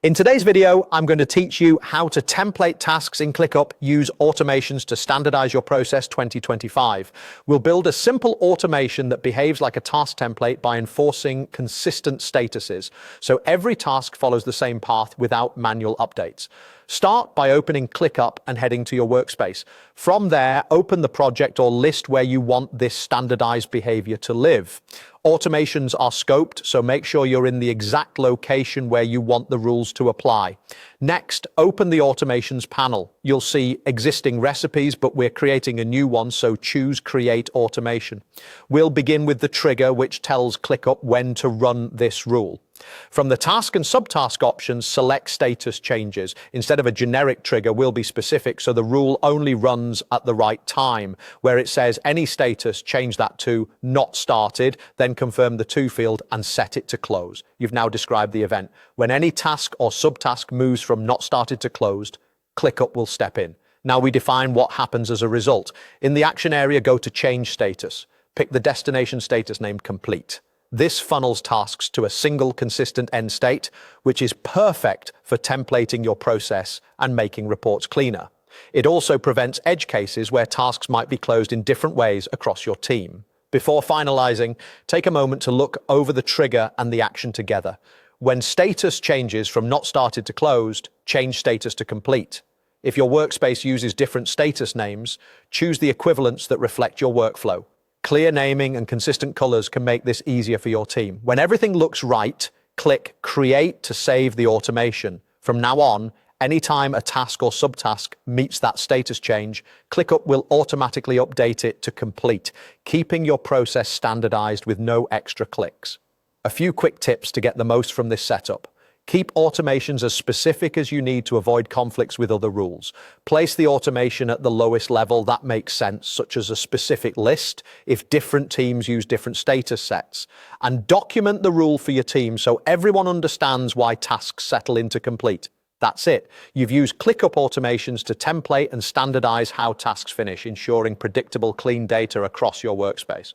In today's video, I'm going to teach you how to template tasks in ClickUp, use automations to standardize your process 2025. We'll build a simple automation that behaves like a task template by enforcing consistent statuses, so every task follows the same path without manual updates. Start by opening ClickUp and heading to your workspace. From there, open the project or list where you want this standardized behavior to live. Automations are scoped, so make sure you're in the exact location where you want the rules to apply. Next, open the automations panel. You'll see existing recipes, but we're creating a new one, so choose Create Automation. We'll begin with the trigger, which tells ClickUp when to run this rule. From the task and subtask options, select status changes. Instead of a generic trigger, we'll be specific, so the rule only runs at the right time. Where it says any status, change that to not started, then confirm the to field and set it to close. You've now described the event. When any task or subtask moves from not started to closed, ClickUp will step in. Now we define what happens as a result. In the action area, go to change status. Pick the destination status named complete. This funnels tasks to a single consistent end state, which is perfect for templating your process and making reports cleaner. It also prevents edge cases where tasks might be closed in different ways across your team. Before finalizing, take a moment to look over the trigger and the action together. When status changes from not started to closed, change status to complete. If your workspace uses different status names, choose the equivalents that reflect your workflow. Clear naming and consistent colors can make this easier for your team. When everything looks right, click Create to save the automation. From now on, anytime a task or subtask meets that status change, ClickUp will automatically update it to complete, keeping your process standardized with no extra clicks. A few quick tips to get the most from this setup. Keep automations as specific as you need to avoid conflicts with other rules. Place the automation at the lowest level that makes sense, such as a specific list if different teams use different status sets. And document the rule for your team so everyone understands why tasks settle into complete. That's it. You've used ClickUp automations to template and standardize how tasks finish, ensuring predictable, clean data across your workspace.